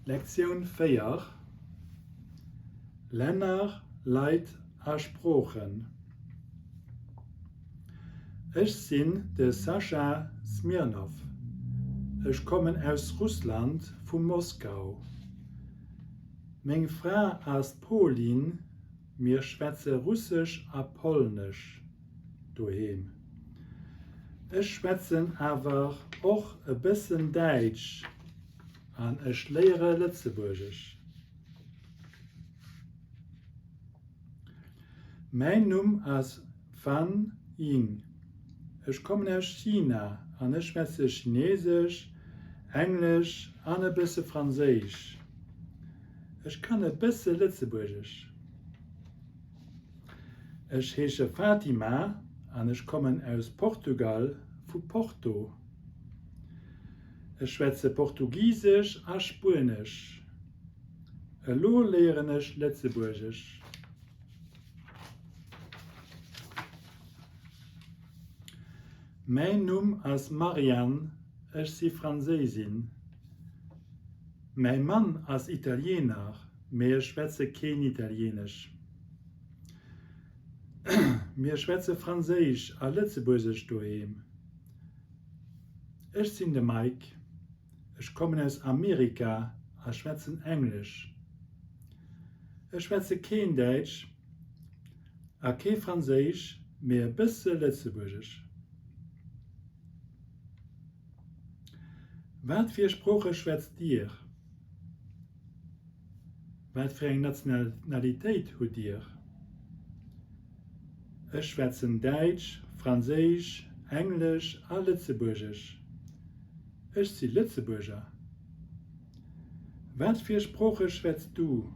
Lektion 4. Länder, Leid a Sprachen. Ich bin der Sascha Smirnov. Ich komme aus Russland, von Moskau. Meine Frau ist Polin, wir schwätzen Russisch a Polnisch daheim. Ich schwätze aber auch ein bisschen Deutsch und ich lehre Lützeburgisch. Mein Name ist Fan Ying. Ich komme aus China und ich schwätze Chinesisch, Englisch und ein bisschen Französisch. Ich kann ein bisschen Lützeburgisch. Ich heiße Fatima und ich komme aus Portugal, von Porto. Ich schwätze Portugiesisch und Spanisch. Hallo lerne ich Lützeburgisch. Mein Name ist Marianne, ich bin Französin. Mein Mann ist Italiener, wir schwätzen kein Italienisch. Wir schwätzen Französisch und Lützeburgisch daheim. Ich bin der Mike. Ich komme aus Amerika und schwätze Englisch. Ich schwätze kein Deutsch, und kein Französisch, mehr ein bisschen Lützeburgisch. Was für Sprache schwätzt ihr? Was für eine Nationalität habt ihr? Ich schwätze Deutsch, Französisch, Englisch und Lützeburgisch. Ich bin Lützeburger. Was für Sprache schwätzt du?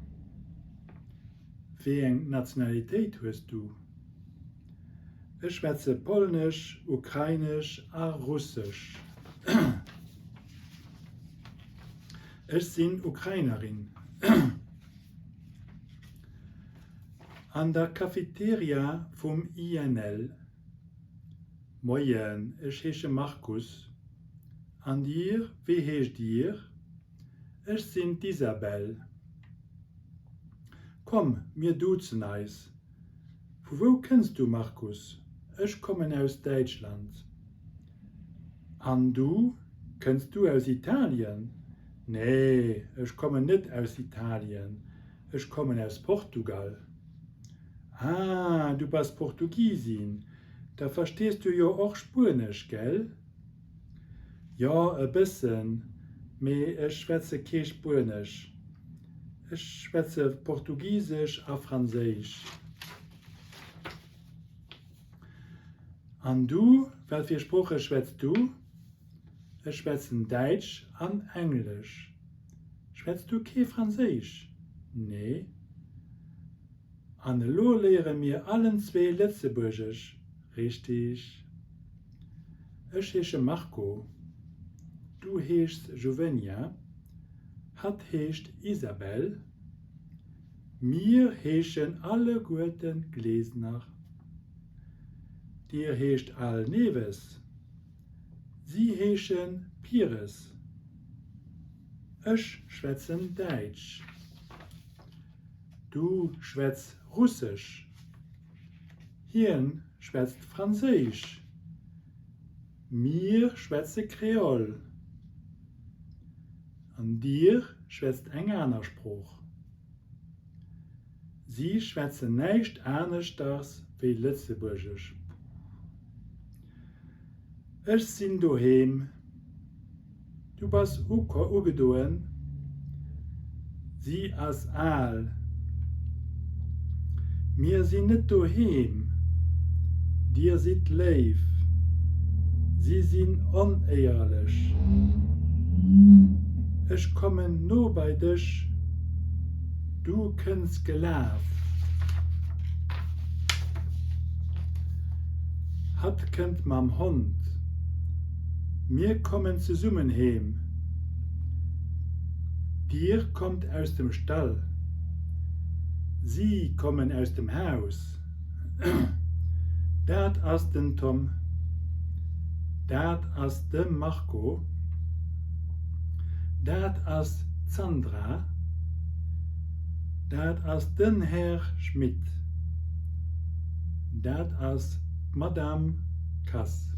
Welche Nationalität hast du? Ich schwätze Polnisch, Ukrainisch und Russisch. Ich bin Ukrainerin. An der Cafeteria vom INL. Moin, ich heiße Markus. An dir, wie heißt dir? Ich bin Isabel. Komm, wir duzen uns. Von wo kennst du Markus? Ich komme aus Deutschland. Und du? Kennst du aus Italien? Nee, ich komme nicht aus Italien. Ich komme aus Portugal. Ah, du bist Portugiesin. Da verstehst du ja auch Spanisch, gell? Ja, ein bisschen. Aber ich schwätze kein Spanisch. Ich schwätze Portugiesisch und Französisch. Und du, was für Sprache schwätzt du? Ich schwätze Deutsch und Englisch. Schwätzt du kein Französisch? Nee. Und lo lehren wir allen zwei Lützeburgisch. Richtig. Ich heiße Marco. Du heißt Jovenia. Hat heißt Isabel. Wir heißen alle guten Gläsner. Dir heißt Al Neves. Sie heißen Pires. Ich schwätze Deutsch. Du schwätzt Russisch. Hirn schwätzt Französisch. Mir schwätze Kreol. Und dir schwätzt ein anderer Spruch. Sie schwätzen nicht anders wie Lützeburgisch. Ich bin daheim. Du bist ugedoen. Sie ist all. Wir sind nicht daheim. Dir sind live. Sie sind unehrlich. Ich komme nur bei dich. Du kennst gelaufen. Hat kennt mam Hund. Wir kommen zusammen heim. Dir kommt aus dem Stall. Sie kommen aus dem Haus. Dat ist den Tom. Dat ist der Marco. Dat ist Sandra. Dat ass den Herr Schmidt. Dat ass Madame Kass.